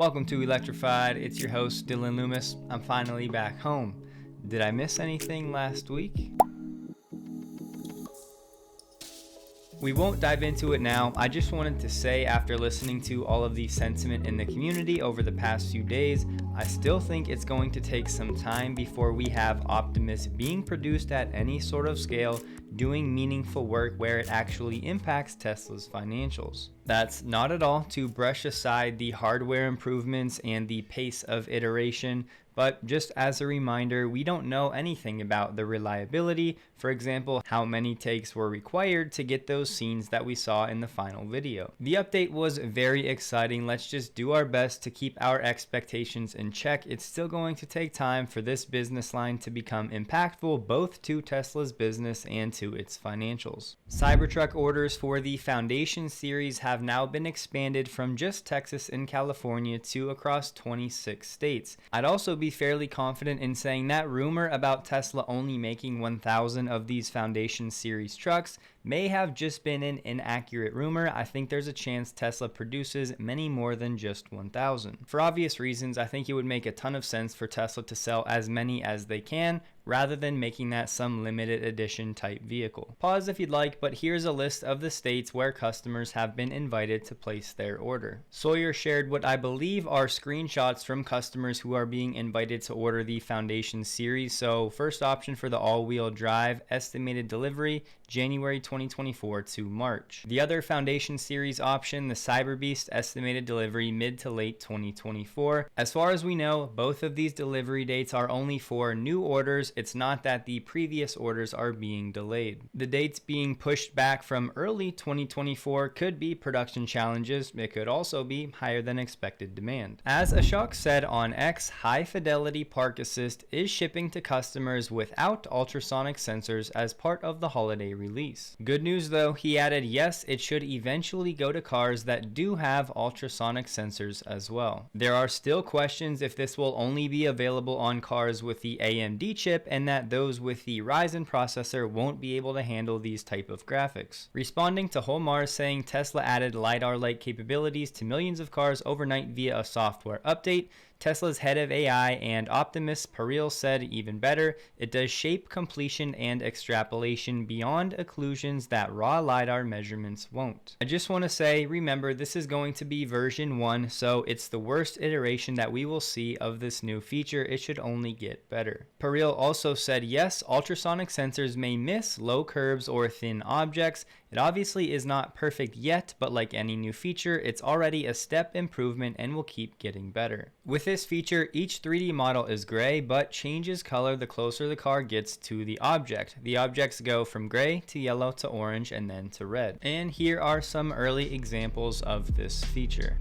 Welcome to Electrified. It's your host, Dylan Loomis. I'm finally back home. Did I miss anything last week? We won't dive into it now. I just wanted to say, after listening to all of the sentiment in the community over the past few days, I still think it's going to take some time before we have Optimus being produced at any sort of scale, doing meaningful work where it actually impacts Tesla's financials. That's not at all to brush aside the hardware improvements and the pace of iteration, but just as a reminder, we don't know anything about the reliability. For example, how many takes were required to get those scenes that we saw in the final video. The update was very exciting. Let's just do our best to keep our expectations in check. It's still going to take time for this business line to become impactful, both to Tesla's business and to its financials. Cybertruck orders for the Foundation series have now been expanded from just Texas and California to across 26 states. I'd also be fairly confident in saying that rumor about Tesla only making 1,000 of these Foundation series trucks may have just been an inaccurate rumor. I think there's a chance Tesla produces many more than just 1,000. For obvious reasons, I think it would make a ton of sense for Tesla to sell as many as they can, rather than making that some limited edition type vehicle. Pause if you'd like, but here's a list of the states where customers have been invited to place their order. Sawyer shared what I believe are screenshots from customers who are being invited to order the Foundation series. So first option for the all-wheel drive, estimated delivery January 2024 to March. The other Foundation series option, the Cyberbeast, estimated delivery mid to late 2024. As far as we know, both of these delivery dates are only for new orders. It's not that the previous orders are being delayed. The dates being pushed back from early 2024 could be production challenges. It could also be higher than expected demand. As Ashok said on X, high fidelity park assist is shipping to customers without ultrasonic sensors as part of the holiday release. Good news though, he added, yes, it should eventually go to cars that do have ultrasonic sensors as well. There are still questions if this will only be available on cars with the AMD chip, and that those with the Ryzen processor won't be able to handle these type of graphics. Responding to Holmar saying Tesla added LiDAR-like capabilities to millions of cars overnight via a software update, Tesla's head of AI and Optimus, Paril, said even better, it does shape completion and extrapolation beyond occlusions that raw LiDAR measurements won't. I just want to say, remember, this is going to be version 1, so it's the worst iteration that we will see of this new feature. It should only get better. Paril also said, yes, ultrasonic sensors may miss low curves or thin objects. It obviously is not perfect yet, but like any new feature, it's already a step improvement and will keep getting better. With this feature, each 3D model is gray, but changes color the closer the car gets to the object. The objects go from gray to yellow to orange and then to red. And here are some early examples of this feature.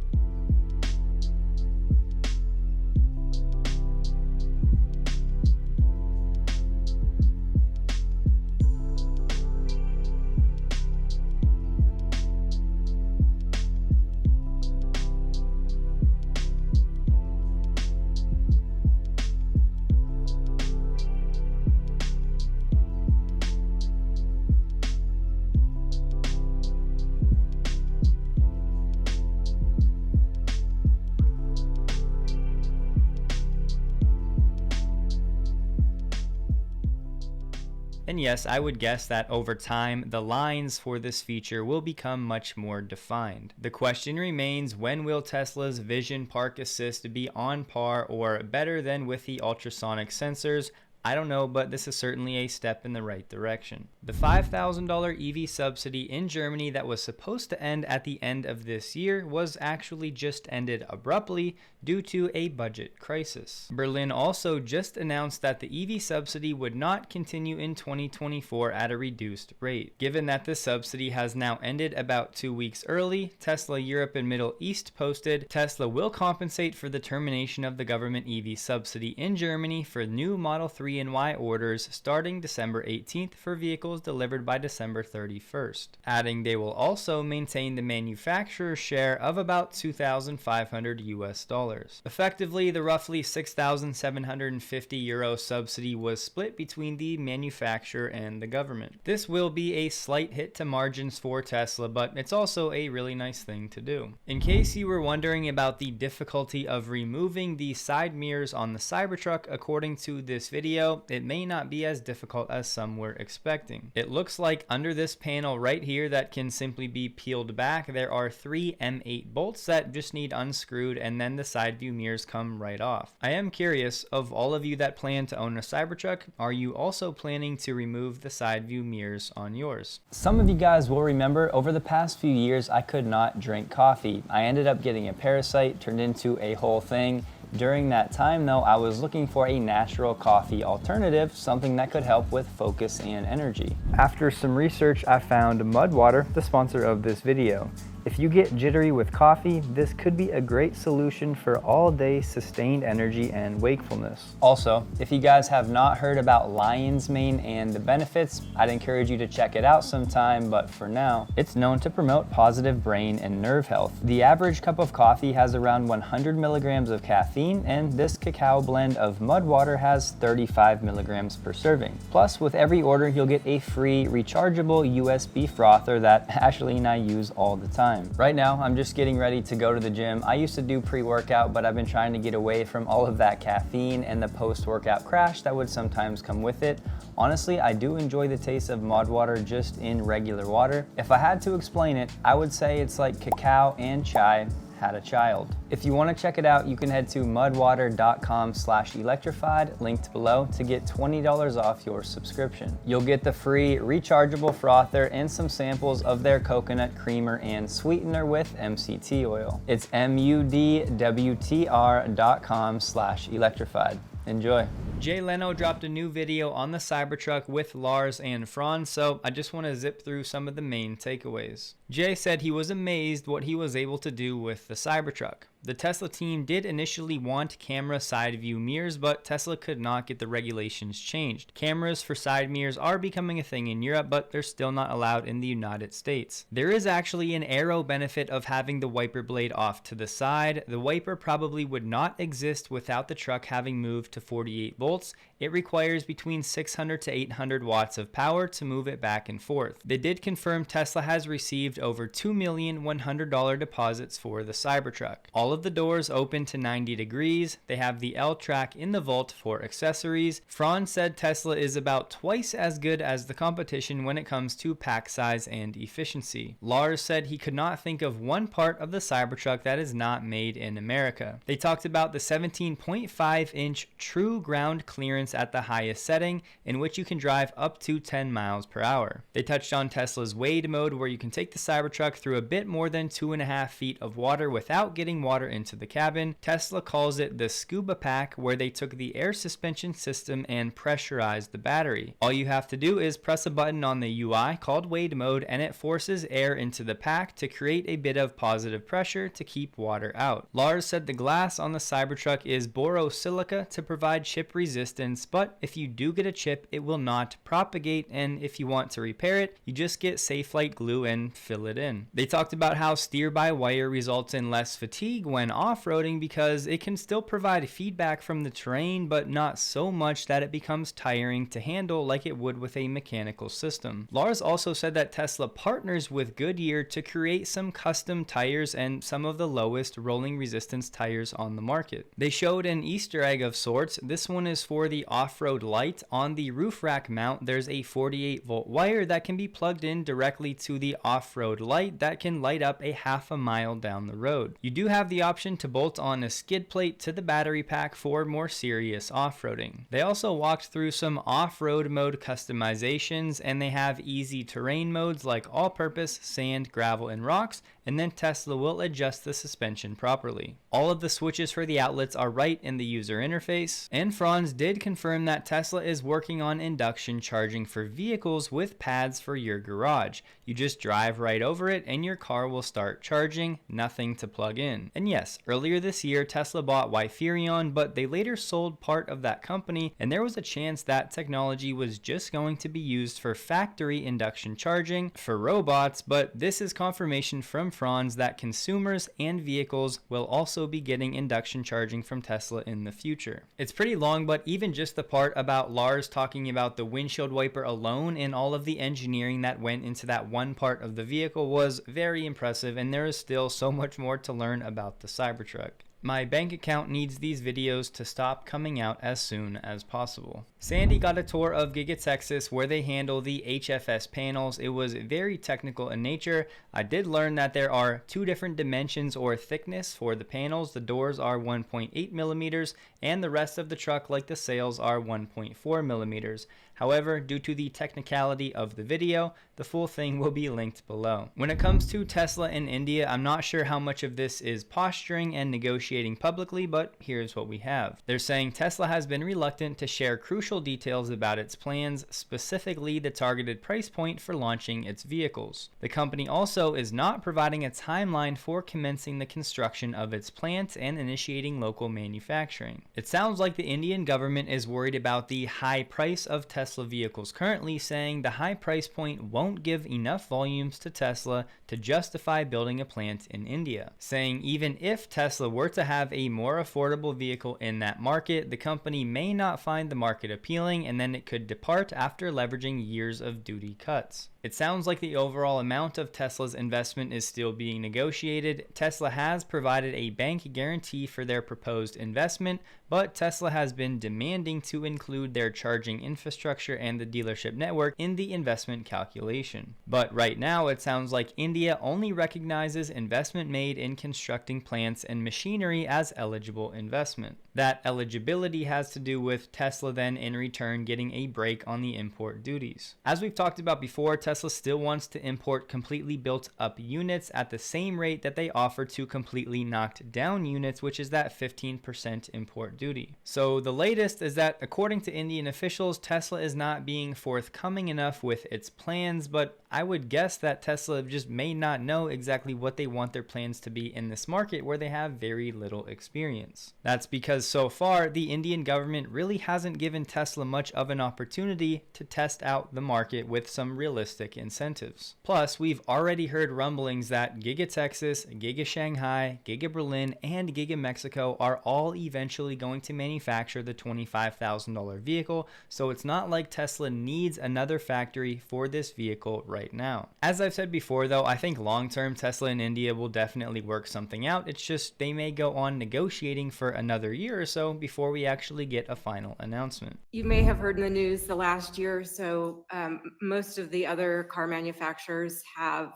And yes, I would guess that over time, the lines for this feature will become much more defined. The question remains, when will Tesla's Vision Park Assist be on par or better than with the ultrasonic sensors? I don't know, but this is certainly a step in the right direction. The $5,000 EV subsidy in Germany that was supposed to end at the end of this year was actually just ended abruptly due to a budget crisis. Berlin also just announced that the EV subsidy would not continue in 2024 at a reduced rate. Given that the subsidy has now ended about 2 weeks early, Tesla Europe and Middle East posted, Tesla will compensate for the termination of the government EV subsidy in Germany for new Model 3 Y orders starting December 18th for vehicles delivered by December 31st, adding they will also maintain the manufacturer's share of about $2,500. Effectively, the roughly €6,750 subsidy was split between the manufacturer and the government. This will be a slight hit to margins for Tesla, but it's also a really nice thing to do. In case you were wondering about the difficulty of removing the side mirrors on the Cybertruck, according to this video, it may not be as difficult as some were expecting. It looks like under this panel right here that can simply be peeled back, there are 3 M8 bolts that just need unscrewed, and then the side view mirrors come right off. I am curious, of all of you that plan to own a Cybertruck, are you also planning to remove the side view mirrors on yours? Some of you guys will remember over the past few years I could not drink coffee. I ended up getting a parasite, turned into a whole thing. During that time though, I was looking for a natural coffee alternative, something that could help with focus and energy. After some research, I found MudWtr, the sponsor of this video. If you get jittery with coffee, this could be a great solution for all-day sustained energy and wakefulness. Also, if you guys have not heard about lion's mane and the benefits, I'd encourage you to check it out sometime, but for now, it's known to promote positive brain and nerve health. The average cup of coffee has around 100 milligrams of caffeine, and this cacao blend of MudWtr has 35 milligrams per serving. Plus, with every order, you'll get a free rechargeable USB frother that Ashley and I use all the time. Right now, I'm just getting ready to go to the gym. I used to do pre-workout, but I've been trying to get away from all of that caffeine and the post-workout crash that would sometimes come with it. Honestly, I do enjoy the taste of MudWtr just in regular water. If I had to explain it, I would say it's like cacao and chai had a child. If you want to check it out, you can head to mudwtr.com/electrified, linked below, to get $20 off your subscription. You'll get the free rechargeable frother and some samples of their coconut creamer and sweetener with MCT oil. It's mudwtr.com/electrified. Enjoy. Jay Leno dropped a new video on the Cybertruck with Lars and Franz, so I just want to zip through some of the main takeaways. Jay said he was amazed what he was able to do with the Cybertruck. The Tesla team did initially want camera side view mirrors, but Tesla could not get the regulations changed. Cameras for side mirrors are becoming a thing in Europe, but they're still not allowed in the United States. There is actually an aero benefit of having the wiper blade off to the side. The wiper probably would not exist without the truck having moved to 48 volts. It requires between 600 to 800 watts of power to move it back and forth. They did confirm Tesla has received over $2,100,000 deposits for the Cybertruck. All of the doors open to 90 degrees. They have the L track in the vault for accessories. Franz said Tesla is about twice as good as the competition when it comes to pack size and efficiency. Lars said he could not think of one part of the Cybertruck that is not made in America. They talked about the 17.5-inch true ground clearance at the highest setting, in which you can drive up to 10 miles per hour. They touched on Tesla's Wade mode, where you can take the Cybertruck through a bit more than 2.5 feet of water without getting water into the cabin. Tesla calls it the Scuba Pack, where they took the air suspension system and pressurized the battery. All you have to do is press a button on the UI called Wade mode, and it forces air into the pack to create a bit of positive pressure to keep water out. Lars said the glass on the Cybertruck is borosilica to provide chip resistance, but if you do get a chip, it will not propagate, and if you want to repair it, you just get Safelite glue and fill it in. They talked about how steer-by-wire results in less fatigue when off-roading because it can still provide feedback from the terrain, but not so much that it becomes tiring to handle like it would with a mechanical system. Lars also said that Tesla partners with Goodyear to create some custom tires and some of the lowest rolling resistance tires on the market. They showed an Easter egg of sorts. This one is for the off-road light. On the roof rack mount, there's a 48-volt wire that can be plugged in directly to the off-road light that can light up a half a mile down the road. You do have the option to bolt on a skid plate to the battery pack for more serious off-roading. They also walked through some off-road mode customizations, and they have easy terrain modes like all-purpose, sand, gravel, and rocks, and then Tesla will adjust the suspension properly. All of the switches for the outlets are right in the user interface, and Franz did confirm that Tesla is working on induction charging for vehicles with pads for your garage. You just drive right over it and your car will start charging, nothing to plug in. And yes, earlier this year Tesla bought Waymo, but they later sold part of that company, and there was a chance that technology was just going to be used for factory induction charging for robots, but this is confirmation from Franz that consumers and vehicles will also be getting induction charging from Tesla in the future. It's pretty long, but even just the part about Lars talking about the windshield wiper alone and all of the engineering that went into that one part of the vehicle was very impressive, and there is still so much more to learn about the Cybertruck. My bank account needs these videos to stop coming out as soon as possible. Sandy got a tour of Gigapress where they handle the HFS panels. It was very technical in nature. I did learn that there are two different dimensions or thickness for the panels. The doors are 1.8 millimeters and the rest of the truck, like the sails, are 1.4 millimeters. However, due to the technicality of the video, the full thing will be linked below. When it comes to Tesla in India, I'm not sure how much of this is posturing and negotiating publicly, but here's what we have. They're saying Tesla has been reluctant to share crucial details about its plans, specifically the targeted price point for launching its vehicles. The company also is not providing a timeline for commencing the construction of its plant and initiating local manufacturing. It sounds like the Indian government is worried about the high price of Tesla vehicles currently, saying the high price point won't give enough volumes to Tesla to justify building a plant in India. Saying even if Tesla were to have a more affordable vehicle in that market, the company may not find the market appealing, and then it could depart after leveraging years of duty cuts. It sounds like the overall amount of Tesla's investment is still being negotiated. Tesla has provided a bank guarantee for their proposed investment, but Tesla has been demanding to include their charging infrastructure and the dealership network in the investment calculation. But right now, it sounds like India only recognizes investment made in constructing plants and machinery as eligible investment. That eligibility has to do with Tesla then in return getting a break on the import duties. As we've talked about before, Tesla still wants to import completely built up units at the same rate that they offer to completely knocked down units, which is that 15% import duty. So the latest is that according to Indian officials, Tesla is not being forthcoming enough with its plans, but I would guess that Tesla just may not know exactly what they want their plans to be in this market where they have very little experience. That's because so far, the Indian government really hasn't given Tesla much of an opportunity to test out the market with some realistic incentives. Plus, we've already heard rumblings that Giga Texas, Giga Shanghai, Giga Berlin, and Giga Mexico are all eventually going to manufacture the $25,000 vehicle, so it's not like Tesla needs another factory for this vehicle right now. As I've said before though, I think long-term Tesla in India will definitely work something out. It's just they may go on negotiating for another year or so before we actually get a final announcement. You may have heard in the news the last year or so, most of the other car manufacturers have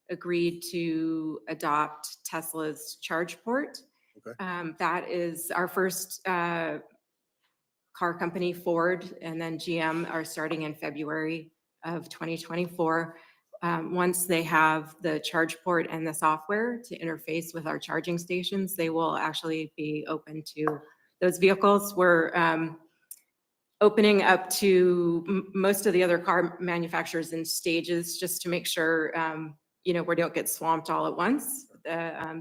agreed to adopt Tesla's charge port. Okay. That is our first car company, Ford, and then GM are starting in February of 2024. Once they have the charge port and the software to interface with our charging stations, they will actually be open to those vehicles. We're opening up to most of the other car manufacturers in stages just to make sure we don't get swamped all at once.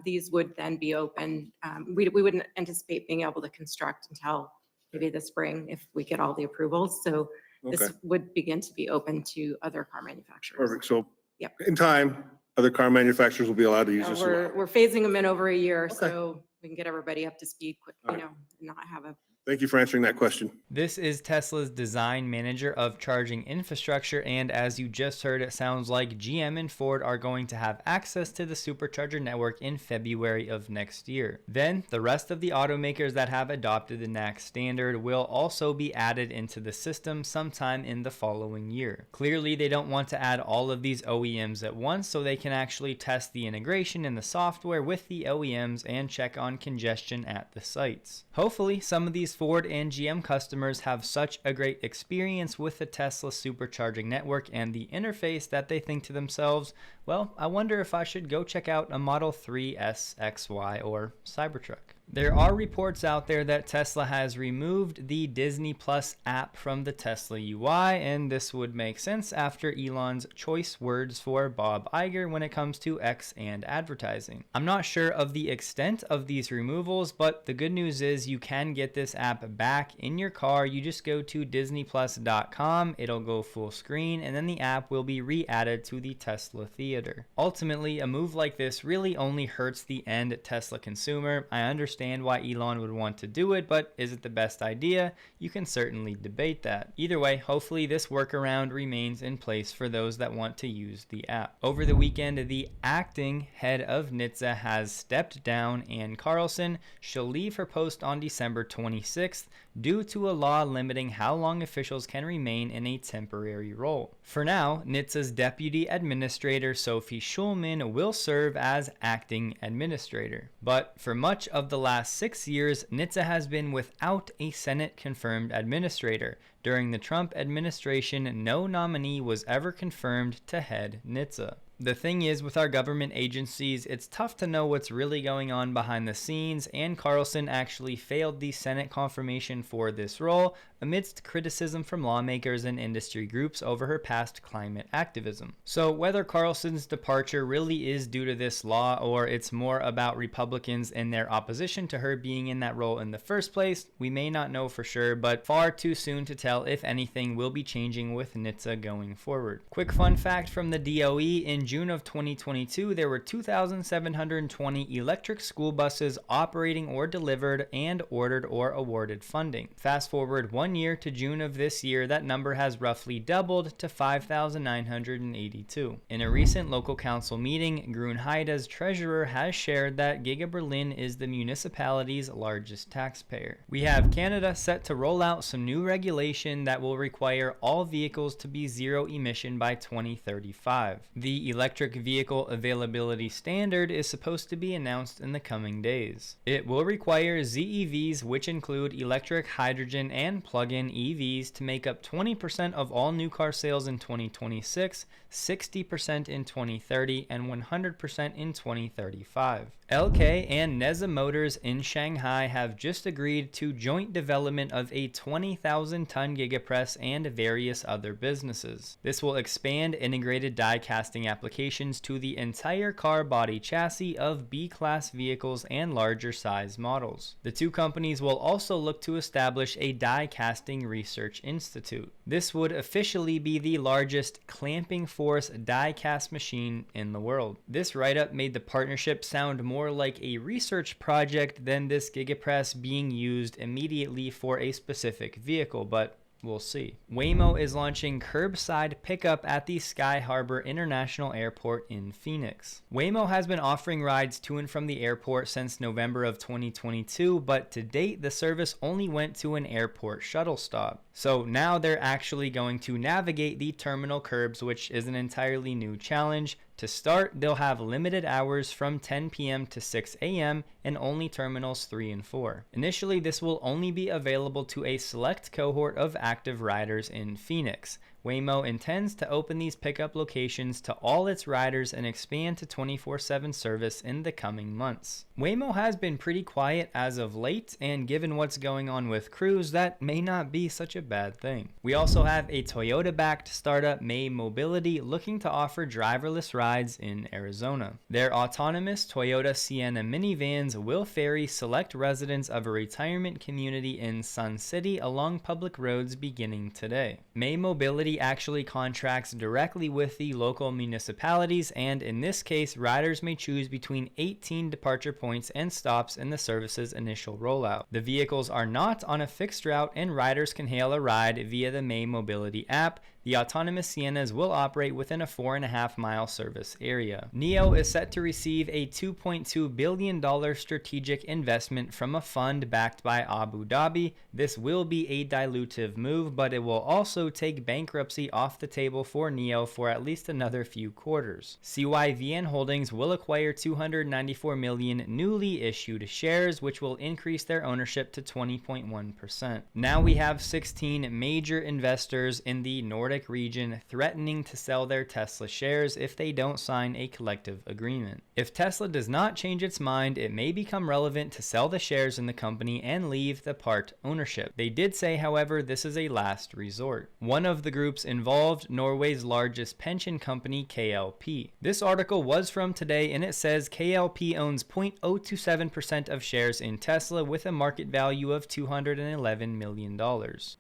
These would then be open. We wouldn't anticipate being able to construct until maybe the spring if we get all the approvals. So this would begin to be open to other car manufacturers. Perfect. So Yep. in time, other car manufacturers will be allowed to use this. We're phasing them in over a year, so we can get everybody up to speed quick, and not have a. Thank you for answering that question. This is Tesla's design manager of charging infrastructure, and as you just heard, it sounds like GM and Ford are going to have access to the supercharger network in February of next year. Then the rest of the automakers that have adopted the NACS standard will also be added into the system sometime in the following year. Clearly, they don't want to add all of these OEMs at once, so they can actually test the integration in the software with the OEMs and check on congestion at the sites. Hopefully, some of these Ford and GM customers have such a great experience with the Tesla supercharging network and the interface that they think to themselves, well, I wonder if I should go check out a Model 3 S, XY, or Cybertruck. There are reports out there that Tesla has removed the Disney Plus app from the Tesla UI, and this would make sense after Elon's choice words for Bob Iger when it comes to X and advertising. I'm not sure of the extent of these removals, but the good news is you can get this app back in your car. You just go to disneyplus.com, it'll go full screen, and then the app will be re-added to the Tesla theater. Ultimately, a move like this really only hurts the end Tesla consumer. I understand why Elon would want to do it, but is it the best idea? You can certainly debate that. Either way, hopefully this workaround remains in place for those that want to use the app. Over the weekend, the acting head of NHTSA has stepped down. Ann Carlson. She'll leave her post on December 26th due to a law limiting how long officials can remain in a temporary role. For now, NHTSA's deputy administrator Sophie Schulman will serve as acting administrator. But for much of the last 6 years, NHTSA has been without a Senate-confirmed administrator. During the Trump administration, no nominee was ever confirmed to head NHTSA. The thing is, with our government agencies, it's tough to know what's really going on behind the scenes, and Carlson actually failed the Senate confirmation for this role amidst criticism from lawmakers and industry groups over her past climate activism. So whether Carlson's departure really is due to this law, or it's more about Republicans and their opposition to her being in that role in the first place, we may not know for sure, but far too soon to tell if anything will be changing with NHTSA going forward. Quick fun fact from the DOE: in June of 2022, there were 2,720 electric school buses operating or delivered and ordered or awarded funding. Fast forward 1 year to June of this year, that number has roughly doubled to 5,982. In a recent local council meeting, Grunheide's treasurer has shared that Giga Berlin is the municipality's largest taxpayer. We have Canada set to roll out some new regulation that will require all vehicles to be zero emission by 2035. The electric vehicle availability standard is supposed to be announced in the coming days. It will require ZEVs, which include electric, hydrogen, and plug-in EVs, to make up 20% of all new car sales in 2026, 60% in 2030, and 100% in 2035. LK and NEZA Motors in Shanghai have just agreed to joint development of a 20,000-ton Gigapress and various other businesses. This will expand integrated die casting applications to the entire car body chassis of B-class vehicles and larger size models. The two companies will also look to establish a die casting research institute. This would officially be the largest clamping force die cast machine in the world. This write-up made the partnership sound more like a research project than this Gigapress being used immediately for a specific vehicle, but we'll see. Waymo is launching curbside pickup at the Sky Harbor International Airport in Phoenix. Waymo has been offering rides to and from the airport since November of 2022, but to date the service only went to an airport shuttle stop. So now they're actually going to navigate the terminal curbs, which is an entirely new challenge. To start, they'll have limited hours from 10 p.m. to 6 a.m. and only terminals 3 and 4. Initially, this will only be available to a select cohort of active riders in Phoenix. Waymo intends to open these pickup locations to all its riders and expand to 24/7 service in the coming months. Waymo has been pretty quiet as of late, and given what's going on with Cruise, that may not be such a bad thing. We also have a Toyota-backed startup, May Mobility, looking to offer driverless rides in Arizona. Their autonomous Toyota Sienna minivans will ferry select residents of a retirement community in Sun City along public roads beginning today. May Mobility actually contracts directly with the local municipalities, and in this case, riders may choose between 18 departure points and stops in the service's initial rollout. The vehicles are not on a fixed route, and riders can hail a ride via the May Mobility app, The autonomous Siennas will operate within a 4.5-mile service area. Nio is set to receive a $2.2 billion strategic investment from a fund backed by Abu Dhabi. This will be a dilutive move, but it will also take bankruptcy off the table for Nio for at least another few quarters. CYVN Holdings will acquire 294 million newly issued shares, which will increase their ownership to 20.1%. Now we have 16 major investors in the Nordic region threatening to sell their Tesla shares if they don't sign a collective agreement. If Tesla does not change its mind, it may become relevant to sell the shares in the company and leave the part ownership. They did say, however, this is a last resort. One of the groups involved, Norway's largest pension company, KLP. This article was from today, and it says KLP owns 0.027% of shares in Tesla with a market value of $211 million.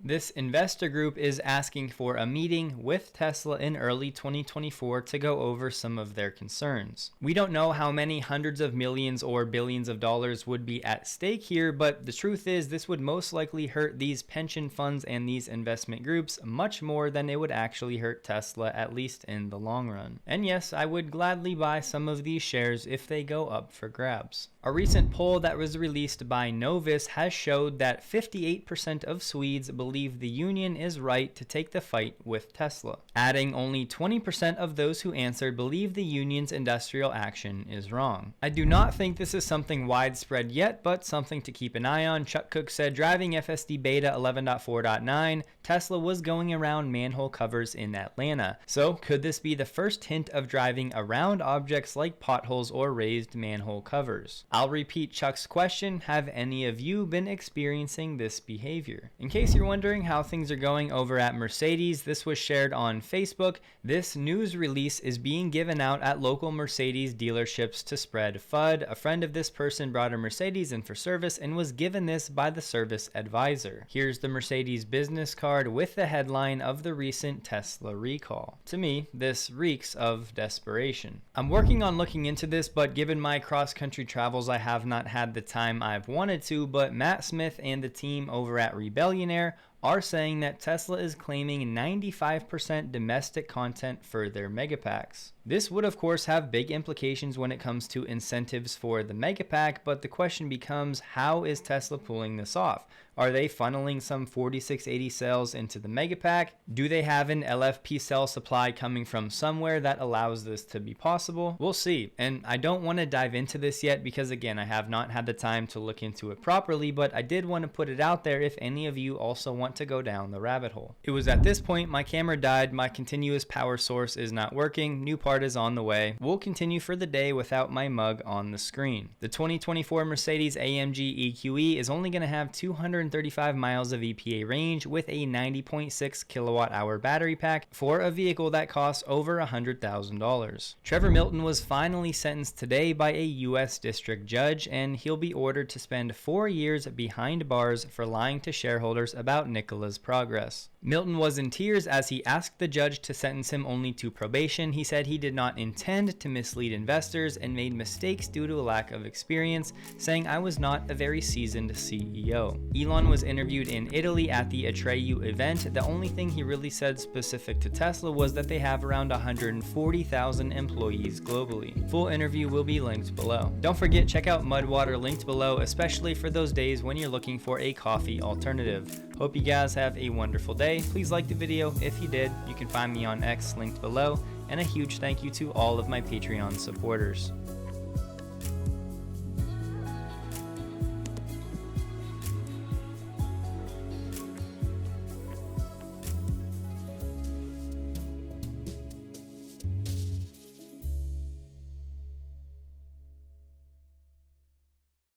This investor group is asking for a meeting with Tesla in early 2024 to go over some of their concerns. We don't know how many hundreds of millions or billions of dollars would be at stake here, but the truth is this would most likely hurt these pension funds and these investment groups much more than it would actually hurt Tesla, at least in the long run. And yes, I would gladly buy some of these shares if they go up for grabs. A recent poll that was released by Novus has showed that 58% of Swedes believe the union is right to take the fight with Tesla. Adding only 20% of those who answered believe the union's industrial action is wrong. I do not think this is something widespread yet, but something to keep an eye on. Chuck Cook said driving FSD Beta 11.4.9, Tesla was going around manhole covers in Atlanta. So could this be the first hint of driving around objects like potholes or raised manhole covers? I'll repeat Chuck's question. Have any of you been experiencing this behavior? In case you're wondering how things are going over at Mercedes, this was shared on Facebook. This news release is being given out at local Mercedes dealerships to spread FUD. A friend of this person brought a Mercedes in for service and was given this by the service advisor. Here's the Mercedes business card with the headline of the recent Tesla recall. To me, this reeks of desperation. I'm working on looking into this, but given my cross-country travels, I have not had the time I've wanted to, but Matt Smith and the team over at Rebellionaire are saying that Tesla is claiming 95% domestic content for their Megapacks. This would of course have big implications when it comes to incentives for the Megapack, but the question becomes, how is Tesla pulling this off? Are they funneling some 4680 cells into the Megapack? Do they have an LFP cell supply coming from somewhere that allows this to be possible? We'll see. And I don't want to dive into this yet because again, I have not had the time to look into it properly, but I did want to put it out there if any of you also want to go down the rabbit hole. It was at this point my camera died, my continuous power source is not working, new part is on the way. We'll continue for the day without my mug on the screen. The 2024 Mercedes AMG EQE is only going to have 235 miles of EPA range with a 90.6 kilowatt hour battery pack for a vehicle that costs over $100,000. Trevor Milton was finally sentenced today by a U.S. district judge, and he'll be ordered to spend 4 years behind bars for lying to shareholders about Nikola's progress. Milton was in tears as he asked the judge to sentence him only to probation. He said he did not intend to mislead investors and made mistakes due to a lack of experience, saying, "I was not a very seasoned CEO." Elon was interviewed in Italy at the Atreyu event. The only thing he really said specific to Tesla was that they have around 140,000 employees globally. Full interview will be linked below. Don't forget, check out MudWtr linked below, especially for those days when you're looking for a coffee alternative. Hope you guys have a wonderful day. Please like the video if you did. You can find me on X linked below, and a huge thank you to all of my Patreon supporters.